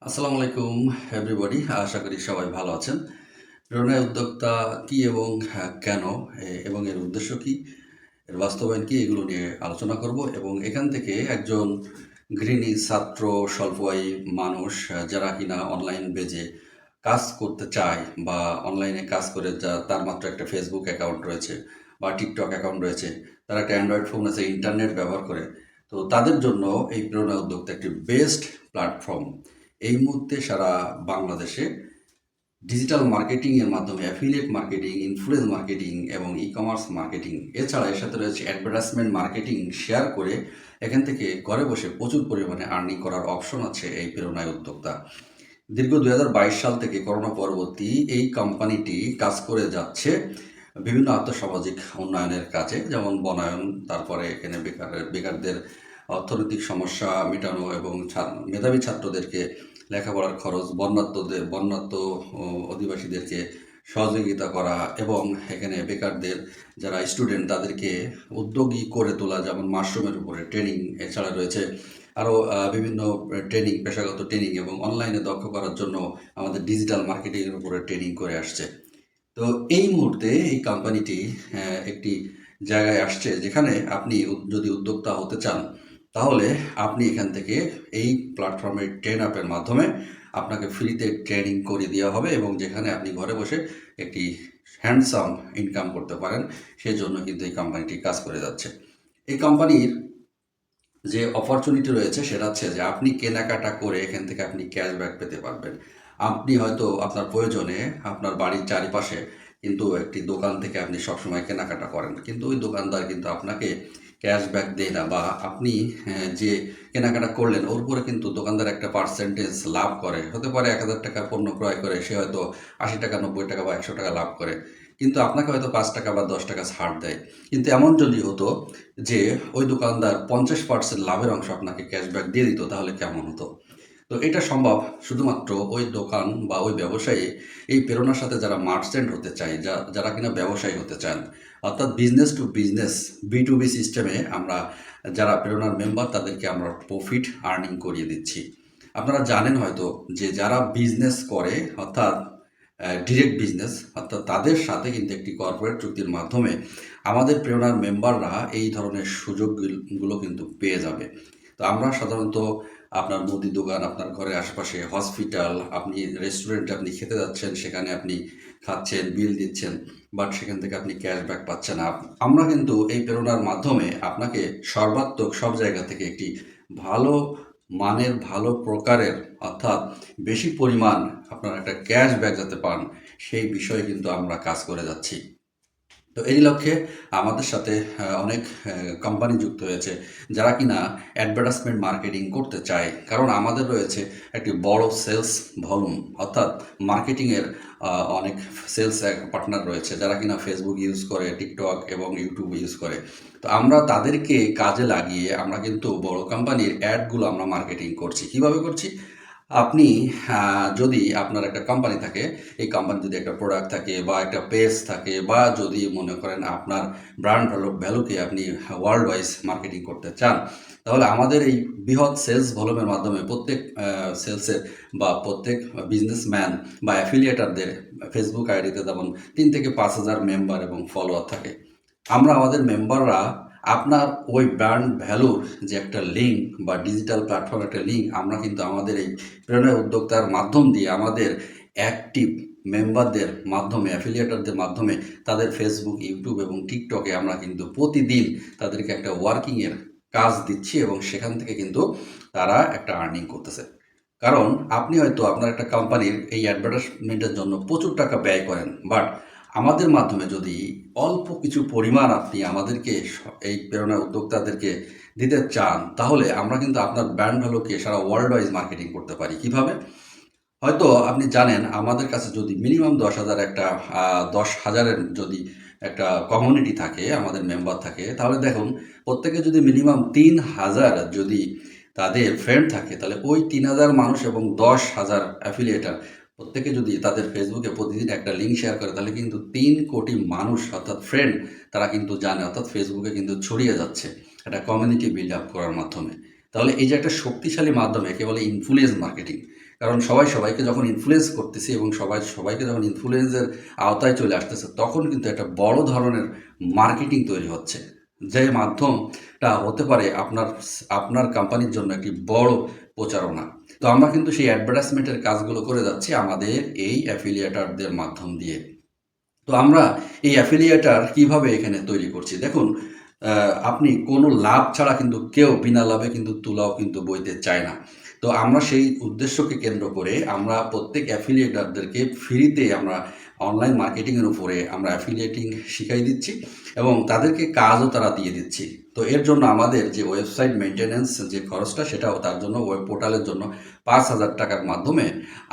আসসালামু আলাইকুম এভরিবডি। আশা করি সবাই ভালো আছেন। প্রেরণায় উদ্যোক্তা কি এবং কেন এবং এর উদ্দেশ্য কি, এর বাস্তবায়ন কি, এগুলো নিয়ে আলোচনা করব এবং এখান থেকে একজন গৃহিণী, ছাত্র, স্বল্প আয়ী মানুষ যারা কিনা অনলাইন বেজে কাজ করতে চায় বা অনলাইনে কাজ করে তার মাত্র একটা ফেসবুক অ্যাকাউন্ট রয়েছে বা টিকটক অ্যাকাউন্ট রয়েছে, তারা একটা অ্যান্ড্রয়েড ফোন আছে, ইন্টারনেট ব্যবহার করে। তো তাদের জন্য এই প্রেরণা উদ্যোক্তা একটি বেস্ট প্ল্যাটফর্ম। এই মুহূর্তে সারা বাংলাদেশে ডিজিটাল মার্কেটিং এর মাধ্যমে অ্যাফিলিয়েট মার্কেটিং, ইনফ্লুয়েন্স মার্কেটিং এবং ই-কমার্স মার্কেটিং, এছাড়া এর সাথে রয়েছে অ্যাডভার্টাইজমেন্ট মার্কেটিং শেয়ার করে এখান থেকে ঘরে বসে প্রচুর পরিমাণে আর্নিং করার অপশন আছে এই প্রেরণায় উদ্যোক্তা। দীর্ঘ ২০২২ সাল থেকে করোনা পরবর্তী এই কোম্পানিটি কাজ করে যাচ্ছে বিভিন্ন আর্থসামাজিক উন্নয়নের কাজে, যেমন বনায়ন, তারপরে এখানে বেকারদের অর্থনৈতিক সমস্যা মেটানো এবং মেধাবী ছাত্রদেরকে লেখাপড়ার খরচ, বন্যাত্ম অধিবাসীদেরকে সহযোগিতা করা এবং এখানে বেকারদের যারা স্টুডেন্ট তাদেরকে উদ্যোগী করে তোলা, যেমন মাশরুমের উপরে ট্রেনিং। এছাড়া রয়েছে আরও বিভিন্ন ট্রেনিং, পেশাগত ট্রেনিং এবং অনলাইনে দক্ষ করার জন্য আমাদের ডিজিটাল মার্কেটিংয়ের উপরে ট্রেনিং করে আসছে। তো এই মুহূর্তে এই কোম্পানিটি একটি জায়গায় আসছে যেখানে আপনি যদি উদ্যোক্তা হতে চান, তাহলে আপনি এখান থেকে এই প্ল্যাটফর্মের ট্রেন আপের মাধ্যমে আপনাকে ফ্রিতে ট্রেনিং করে দেওয়া হবে এবং যেখানে আপনি ঘরে বসে একটি হ্যান্ডসাম ইনকাম করতে পারেন। সেই জন্য কিন্তু এই কোম্পানিটি কাজ করে যাচ্ছে। এই কোম্পানির যে অপরচুনিটি রয়েছে সেটা হচ্ছে যে আপনি কেনাকাটা করে এখান থেকে আপনি ক্যাশব্যাক পেতে পারবেন। আপনি হয়তো আপনার প্রয়োজনে আপনার বাড়ির চারিপাশে কিন্তু একটি দোকান থেকে আপনি সবসময় কেনাকাটা করেন, কিন্তু ওই দোকানদার কিন্তু আপনাকে ক্যাশব্যাক দেয় না, বা আপনি যে কেনাকাটা করলেন ওর উপরে কিন্তু দোকানদার একটা পার্সেন্টেজ লাভ করে। হতে পারে ১,০০০ টাকার পণ্য ক্রয় করে সে হয়তো ৮০ টাকা, ৯০ টাকা বা ১০০ টাকা লাভ করে, কিন্তু আপনাকে হয়তো ৫ টাকা বা ১০ টাকা ছাড় দেয়। কিন্তু এমন যদি হতো যে ওই দোকানদার ৫০% লাভের অংশ আপনাকে ক্যাশব্যাক দিয়ে দিত, তাহলে কেমন হতো? তো এটা সম্ভব শুধুমাত্র ওই দোকান বা ওই ব্যবসায়ী এই প্রেরণার সাথে যারা মার্চেন্ট হতে চায়, যারা কিনা ব্যবসায়ী হতে চান, অর্থাৎ বিজনেস টু বিজনেস, B2B সিস্টেমে আমরা যারা প্রেরণার মেম্বার তাদেরকে আমরা প্রফিট আর্নিং করিয়ে দিচ্ছি। আপনারা জানেন হয়তো যে যারা বিজনেস করে, অর্থাৎ ডিরেক্ট বিজনেস, অর্থাৎ তাদের সাথে কিন্তু একটি কর্পোরেট চুক্তির মাধ্যমে আমাদের প্রেরণার মেম্বাররা এই ধরনের সুযোগগুলো কিন্তু পেয়ে যাবে। তো আমরা সাধারণত আপনার মুদি দোকান, আপনার ঘরের আশেপাশে হসপিটাল, আপনি রেস্টুরেন্টে আপনি খেতে যাচ্ছেন, সেখানে আপনি খাচ্ছেন, বিল দিচ্ছেন, বাট সেখান থেকে আপনি ক্যাশব্যাক পাচ্ছেন না। আমরা কিন্তু এই প্রেরণার মাধ্যমে আপনাকে সর্বাত্মক সব জায়গা থেকে একটি ভালো মানের, ভালো প্রকারের, অর্থাৎ বেশি পরিমাণ আপনার একটা ক্যাশব্যাক যাতে পান, সেই বিষয়ে কিন্তু আমরা কাজ করে যাচ্ছি। তো এই লক্ষ্যে আমাদের সাথে অনেক কোম্পানি যুক্ত হয়েছে যারা কিনা অ্যাডভার্টাইজমেন্ট মার্কেটিং করতে চায়, কারণ আমাদের রয়েছে একটি বড় সেলস ভলিউম, অর্থাৎ মার্কেটিংয়ের অনেক সেলস পার্টনার রয়েছে যারা কিনা ফেসবুক ইউজ করে, টিকটক এবং ইউটিউব ইউজ করে। তো আমরা তাদেরকে কাজে লাগিয়ে আমরা কিন্তু বড় কোম্পানির অ্যাডগুলো আমরা মার্কেটিং করছি। কিভাবে করছি? আপনি যদি আপনার একটা কোম্পানি থাকে, এই কোম্পানির যদি একটা প্রোডাক্ট থাকে বা একটা পেজ থাকে, বা যদি মনে করেন আপনার ব্র্যান্ড ভ্যালুকে আপনি ওয়ার্ল্ড ওয়াইজ মার্কেটিং করতে চান, তাহলে আমাদের এই বৃহৎ সেলস ভলিউমের মাধ্যমে প্রত্যেক সেলসের বা প্রত্যেক বিজনেসম্যান বা অ্যাফিলিয়েটারদের ফেসবুক আইডিতে যেমন ৩ থেকে ৫ হাজার মেম্বার এবং ফলোয়ার থাকে। আমরা আমাদের মেম্বাররা আপনার ওই ব্র্যান্ড ভ্যালুর যে একটা লিঙ্ক বা ডিজিটাল প্ল্যাটফর্ম একটা লিঙ্ক আমরা কিন্তু আমাদের এই প্রেরণা উদ্যোক্তার মাধ্যম দিয়ে আমাদের অ্যাক্টিভ মেম্বারদের মাধ্যমে, অ্যাফিলিয়েটারদের মাধ্যমে তাদের ফেসবুক, ইউটিউব এবং টিকটকে আমরা কিন্তু প্রতিদিন তাদেরকে একটা ওয়ার্কিংয়ের কাজ দিচ্ছি এবং সেখান থেকে কিন্তু তারা একটা আর্নিং করতেছে। কারণ আপনি হয়তো আপনার একটা কোম্পানির এই অ্যাডভার্টাইজমেন্টের জন্য প্রচুর টাকা ব্যয় করেন, বাট আমাদের মাধ্যমে যদি অল্প কিছু পরিমাণ আপনি আমাদেরকে এই প্রেরণা উদ্যোক্তাদেরকে দিতে চান, তাহলে আমরা কিন্তু আপনার ব্র্যান্ড ভ্যালুকে সারা ওয়ার্ল্ড ওয়াইজ মার্কেটিং করতে পারি। কিভাবে? হয়তো আপনি জানেন আমাদের কাছে যদি মিনিমাম ১০,০০০ একটা ১০,০০০-এর যদি একটা কমিউনিটি থাকে, আমাদের মেম্বার থাকে, তাহলে দেখুন প্রত্যেকে যদি মিনিমাম ৩,০০০ যদি তাদের ফ্রেন্ড থাকে, তাহলে ওই ৩,০০০ মানুষ এবং ১০,০০০ অ্যাফিলিয়েটার প্রত্যেকে যদি তাদের ফেসবুকে প্রতিদিন একটা লিঙ্ক শেয়ার করে, তাহলে কিন্তু ৩ কোটি মানুষ অর্থাৎ ফ্রেন্ড তারা কিন্তু জানে, অর্থাৎ ফেসবুকে কিন্তু ছড়িয়ে যাচ্ছে একটা কমিউনিটি বিল্ড আপ করার মাধ্যমে। তাহলে এই যে একটা শক্তিশালী মাধ্যম, একে বলে ইনফ্লুয়েন্স মার্কেটিং। কারণ সবাই সবাইকে যখন ইনফ্লুয়েন্স করতেছি এবং সবাই সবাইকে যখন ইনফ্লুয়েন্সের আওতায় চলে আসতেছে, তখন কিন্তু একটা বড় ধরনের মার্কেটিং তৈরি হচ্ছে, যে মাধ্যমটা হতে পারে আপনার আপনার কোম্পানির জন্য একটি বড় প্রচারণা। তো আমরা কিন্তু সেই অ্যাডভার্টাইজমেন্টের কাজগুলো করে যাচ্ছি আমাদের এই অ্যাফিলিয়েটারদের মাধ্যম দিয়ে। তো আমরা এই অ্যাফিলিয়েটার কিভাবে এখানে তৈরি করছি দেখুন, আপনি কোনো লাভ ছাড়া কিন্তু কেউ বিনা লাভে কিন্তু তুলাও কিন্তু বইতে চায় না। তো আমরা সেই উদ্দেশ্যকে কেন্দ্র করে আমরা প্রত্যেক অ্যাফিলিয়েটারদেরকে ফ্রিতে আমরা অনলাইন মার্কেটিংয়ের উপরে আমরা অ্যাফিলিয়েটিং শিখাই দিচ্ছি এবং তাদেরকে কাজও তারা দিয়ে দিচ্ছি। তো এর জন্য আমাদের যে ওয়েবসাইট মেনটেন্যান্স যে খরচটা, সেটাও তার জন্য ওয়েব পোর্টালের জন্য ৫,০০০ টাকার মাধ্যমে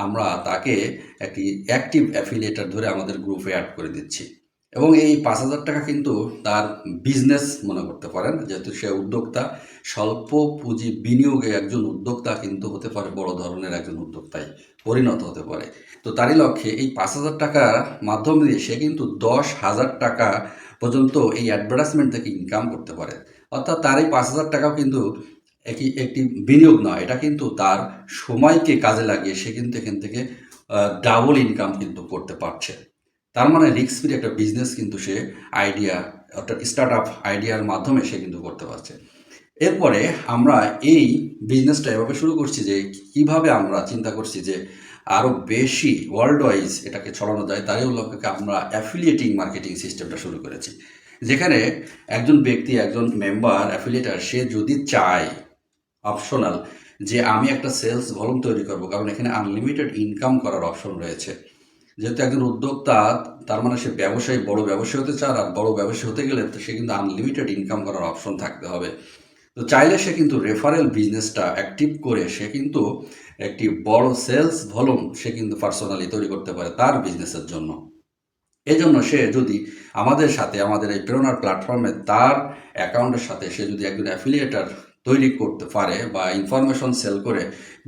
আমরা তাকে একটি অ্যাক্টিভ অ্যাফিলিয়েটার ধরে আমাদের গ্রুপে অ্যাড করে দিচ্ছি। এবং এই ৫,০০০ টাকা কিন্তু তার বিজনেস মনে করতে পারেন, যেহেতু সে উদ্যোক্তা। স্বল্প পুঁজি বিনিয়োগে একজন উদ্যোক্তা কিন্তু হতে পারে বড় ধরনের একজন উদ্যোক্তায় পরিণত হতে পারে। তো তারই লক্ষ্যে এই ৫,০০০ টাকার মাধ্যম দিয়ে সে কিন্তু ১০,০০০ টাকা পর্যন্ত এই অ্যাডভার্টাইজমেন্ট থেকে ইনকাম করতে পারে। অর্থাৎ তার এই ৫,০০০ টাকাও কিন্তু একটি বিনিয়োগ নয়, এটা কিন্তু তার সময়কে কাজে লাগিয়ে সে কিন্তু এখান থেকে ডাবল ইনকাম কিন্তু করতে পারছে। তার মানে রিস্ক ফ্রি একটা বিজনেস কিন্তু সে আইডিয়া, অর্থাৎ স্টার্ট আপ আইডিয়ার মাধ্যমে সে কিন্তু করতে পারছে। এরপরে আমরা এই বিজনেসটা এভাবে শুরু করছি যে কিভাবে আমরা চিন্তা করছি যে আরও বেশি ওয়ার্ল্ড ওয়াইজ এটাকে ছড়ানো যায়, তারই লক্ষ্যে আমরা অ্যাফিলিয়েটিং মার্কেটিং সিস্টেমটা শুরু করেছি, যেখানে একজন ব্যক্তি, একজন মেম্বার অ্যাফিলিয়েটার, সে যদি চায় অপশনাল যে আমি একটা সেলস ভলিউম তৈরি করব, কারণ এখানে আনলিমিটেড ইনকাম করার অপশন রয়েছে। যেহেতু একজন উদ্যোক্তা, তার মানে সে ব্যবসায়ী, বড় ব্যবসায়ী হতে চায়, আর বড় ব্যবসায়ী হতে গেলে তো সে কিন্তু আনলিমিটেড ইনকাম করার অপশন থাকতে হবে। তো চাইলে সে কিন্তু রেফারেল বিজনেসটা অ্যাক্টিভ করে সে কিন্তু একটি বড় সেলস ভলিউম সে কিন্তু পার্সোনালি তৈরি করতে পারে তার বিজনেসের জন্য। এই জন্য সে যদি আমাদের সাথে, আমাদের এই প্রেরণার প্ল্যাটফর্মে তার অ্যাকাউন্টের সাথে সে যদি একজন অ্যাফিলিয়েটার তৈরি করতে পারে বা ইনফরমেশন সেল করে,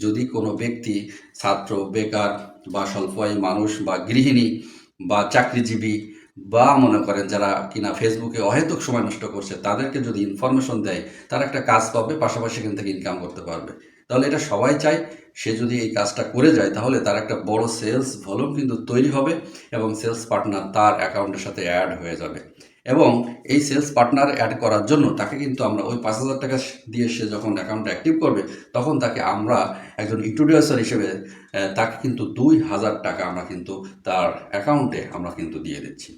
যদি কোনো ব্যক্তি, ছাত্র, বেকার বা স্বল্প আয়ী মানুষ বা গৃহিণী বা চাকরিজীবী বা মনে করেন যারা কিনা ফেসবুকে অহেতুক সময় নষ্ট করছে, তাদেরকে যদি ইনফরমেশন দেয়, তারা একটা কাজ পাবে, পাশাপাশি এখান থেকে ইনকাম করতে পারবে। তাহলে এটা সবাই চায়। সে যদি এই কাজটা করে যায়, তাহলে তার একটা বড় সেলস ভলিউম কিন্তু তৈরি হবে এবং সেলস পার্টনার তার অ্যাকাউন্টের সাথে অ্যাড হয়ে যাবে। এবং এই সেলস পার্টনার অ্যাড করার জন্য তাকে কিন্তু আমরা ওই ৫,০০০ টাকা দিয়ে সে যখন অ্যাকাউন্টটা অ্যাক্টিভ করবে, তখন তাকে আমরা একজন ইন্ট্রোডিউসার হিসেবে তাকে কিন্তু ২,০০০ টাকা আমরা কিন্তু তার অ্যাকাউন্টে আমরা কিন্তু দিয়ে দিচ্ছি।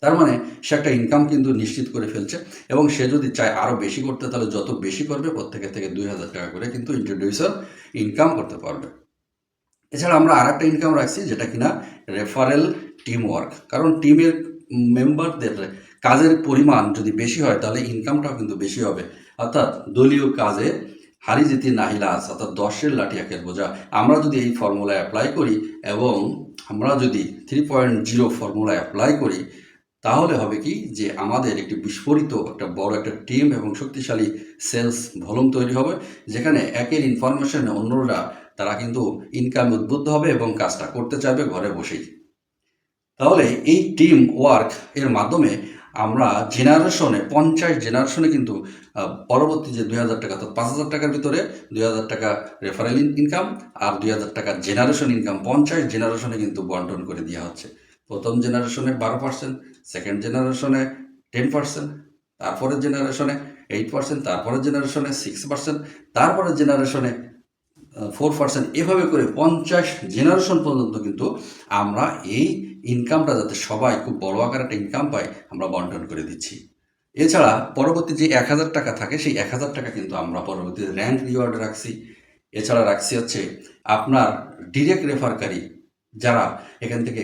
তার মানে সে একটা ইনকাম কিন্তু নিশ্চিত করে ফেলছে এবং সে যদি চায় আরও বেশি করতে, তাহলে যত বেশি করবে প্রত্যেকের থেকে ২,০০০ টাকা করে কিন্তু ইন্ট্রোডিউসার ইনকাম করতে পারবে। এছাড়া আমরা আরেকটা ইনকাম রাখছি, যেটা কিনা রেফারেল টিম ওয়ার্ক। কারণ টিমের মেম্বারদের কাজের পরিমাণ যদি বেশি হয়, তাহলে ইনকামটাও কিন্তু বেশি হবে। অর্থাৎ দলীয় কাজে হারি জিতি নাহিলাস, অর্থাৎ ১০-এর লাঠি একের বোঝা। আমরা যদি এই ফর্মুলা অ্যাপ্লাই করি এবং আমরা যদি 3.0 ফর্মুলা অ্যাপ্লাই করি, তাহলে হবে কি যে আমাদের একটি বিস্ফোরিত একটা বড় একটা টিম এবং শক্তিশালী সেলস ভলিউম তৈরি হবে, যেখানে একের ইনফরমেশনে অন্যরা তারা কিন্তু ইনকাম উদ্বুদ্ধ হবে এবং কাজটা করতে চাইবে ঘরে বসেই। তাহলে এই টিম ওয়ার্ক এর মাধ্যমে আমরা জেনারেশনে ৫০ জেনারেশনে কিন্তু পরবর্তী যে ২,০০০ টাকা, তো ৫,০০০ টাকার ভিতরে ২,০০০ টাকা রেফারেল ইনকাম আর ২,০০০ টাকা জেনারেশন ইনকাম ৫০ জেনারেশনে কিন্তু বন্টন করে দেওয়া হচ্ছে। প্রথম জেনারেশনে ১২%, সেকেন্ড জেনারেশনে 10%, তারপরের জেনারেশনে 8%, তারপরের জেনারেশনে 6%, তারপরের জেনারেশনে 4%, এভাবে করে ৫০ জেনারেশন পর্যন্ত কিন্তু আমরা এই ইনকামটা, যাতে সবাই খুব বড় আকারে একটা ইনকাম পায়, আমরা বন্টন করে দিচ্ছি। এছাড়া পরবর্তী যে ১,০০০ টাকা থাকে, সেই ১,০০০ টাকা কিন্তু আমরা পরবর্তীতে র্যাঙ্ক রিওয়ার্ডে রাখছি। এছাড়া রাখছি হচ্ছে আপনার ডিরেক্ট রেফারকারী যারা এখান থেকে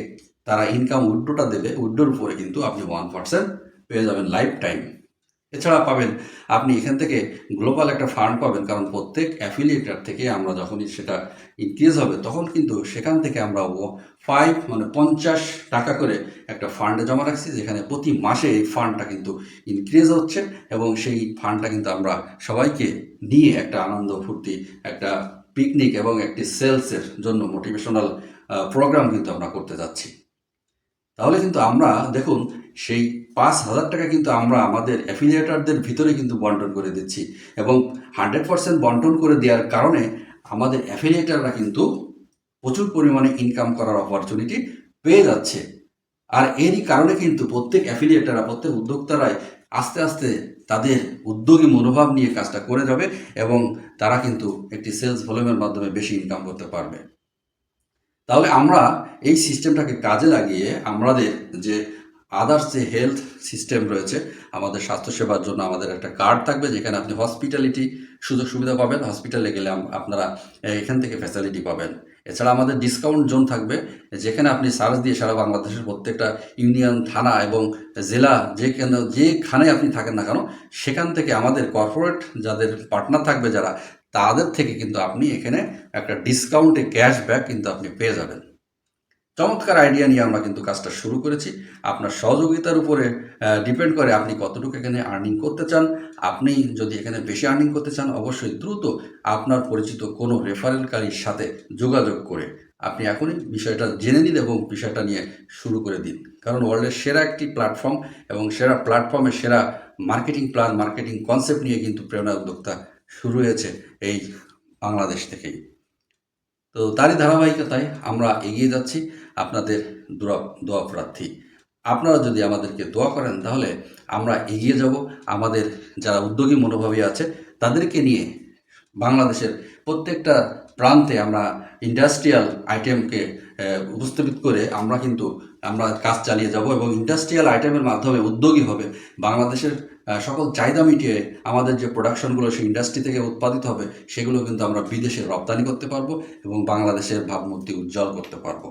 তারা ইনকাম উইথড্রটা দেবে, উইথড্রোর উপরে কিন্তু আপনি 1% পেয়ে যাবেন লাইফ টাইম। এছাড়া পাবেন আপনি এখান থেকে গ্লোবাল একটা ফান্ড পাবেন, কারণ প্রত্যেক অ্যাফিলিয়েটার থেকে আমরা যখনই সেটা ইনক্রিজ হবে, তখন কিন্তু সেখান থেকে আমরা ৫০ টাকা করে একটা ফান্ডে জমা রাখছি, যেখানে প্রতি মাসে এই ফান্ডটা কিন্তু ইনক্রিজ হচ্ছে এবং সেই ফান্ডটা কিন্তু আমরা সবাইকে নিয়ে একটা আনন্দ ফুর্তি, একটা পিকনিক এবং একটি সেলসের জন্য মোটিভেশনাল প্রোগ্রাম কিন্তু আমরা করতে যাচ্ছি। তাহলে কিন্তু আমরা দেখুন, সেই ৫,০০০ টাকা কিন্তু আমরা আমাদের অ্যাফিলিয়েটারদের ভিতরে কিন্তু বন্টন করে দিচ্ছি এবং 100% বন্টন করে দেওয়ার কারণে আমাদের অ্যাফিলিয়েটাররা কিন্তু প্রচুর পরিমাণে ইনকাম করার অপরচুনিটি পেয়ে যাচ্ছে। আর এরই কারণে কিন্তু প্রত্যেক অ্যাফিলিয়েটাররা, প্রত্যেক উদ্যোক্তারাই আস্তে আস্তে তাদের উদ্যোগী মনোভাব নিয়ে কাজটা করে যাবে এবং তারা কিন্তু একটি সেলস ভলিউমের মাধ্যমে বেশি ইনকাম করতে পারবে। তাহলে আমরা এই সিস্টেমটাকে কাজে লাগিয়ে আমাদের যে আদার্স যে হেলথ সিস্টেম রয়েছে, আমাদের স্বাস্থ্যসেবার জন্য আমাদের একটা কার্ড থাকবে যেখানে আপনি হসপিটালিটি সুযোগ সুবিধা পাবেন। হসপিটালে গেলে আপনারা এখান থেকে ফ্যাসিলিটি পাবেন। এছাড়া আমাদের ডিসকাউন্ট জোন থাকবে যেখানে আপনি সার্চ দিয়ে সারা বাংলাদেশের প্রত্যেকটা ইউনিয়ন, থানা এবং জেলা যেখানে আপনি থাকেন না কেন সেখান থেকে আমাদের কর্পোরেট যাদের পার্টনার থাকবে যারা, তাদের থেকে কিন্তু আপনি এখানে একটা ডিসকাউন্টে ক্যাশব্যাক কিন্তু আপনি পেয়ে যাবেন। চমৎকার আইডিয়া নিয়ে আমরা কিন্তু কাজটা শুরু করেছি। আপনার সহযোগিতার উপরে ডিপেন্ড করে আপনি কতটুকু এখানে আর্নিং করতে চান। আপনি যদি এখানে বেশি আর্নিং করতে চান, অবশ্যই দ্রুত আপনার পরিচিত কোনো রেফারেলকারীর সাথে যোগাযোগ করে আপনি এখনই বিষয়টা জেনে নিন এবং বিষয়টা নিয়ে শুরু করে দিন। কারণ ওয়ার্ল্ডের সেরা একটি প্ল্যাটফর্ম এবং সেরা প্ল্যাটফর্মের সেরা মার্কেটিং প্ল্যান, মার্কেটিং কনসেপ্ট নিয়ে কিন্তু প্রেরণা উদ্যোক্তা শুরু হয়েছে এই বাংলাদেশ থেকেই। তো তারই ধারাবাহিকতায় আমরা এগিয়ে যাচ্ছি আপনাদের দোয়া প্রার্থী। আপনারা যদি আমাদেরকে দোয়া করেন তাহলে আমরা এগিয়ে যাব। আমাদের যারা উদ্যোগী মনোভাবী আছে তাদেরকে নিয়ে বাংলাদেশের প্রত্যেকটা প্রান্তে আমরা ইন্ডাস্ট্রিয়াল আইটেমকে উপস্থাপিত করে আমরা কাজ চালিয়ে যাব এবং ইন্ডাস্ট্রিয়াল আইটেমের মাধ্যমে উদ্যোগী হবে বাংলাদেশের সকল চাহিদা মিটিয়ে আমাদের যে প্রোডাকশনগুলো সেই ইন্ডাস্ট্রি থেকে উৎপাদিত হবে সেগুলো কিন্তু আমরা বিদেশে রপ্তানি করতে পারবো এবং বাংলাদেশের ভাবমূর্তি উজ্জ্বল করতে পারবো।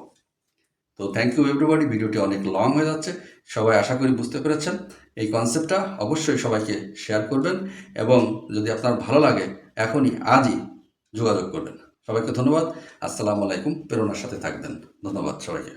তো থ্যাংক ইউ এভরিবডি। ভিডিওটি অনেক লং হয়ে যাচ্ছে, সবাই আশা করি বুঝতে পেরেছেন। এই কনসেপ্টটা অবশ্যই সবাইকে শেয়ার করবেন এবং যদি আপনার ভালো লাগে এখনই আজই যোগাযোগ করবেন। সবাইকে ধন্যবাদ। আসসালামু আলাইকুম। প্রেরণার সাথে থাকবেন। ধন্যবাদ সবাইকে।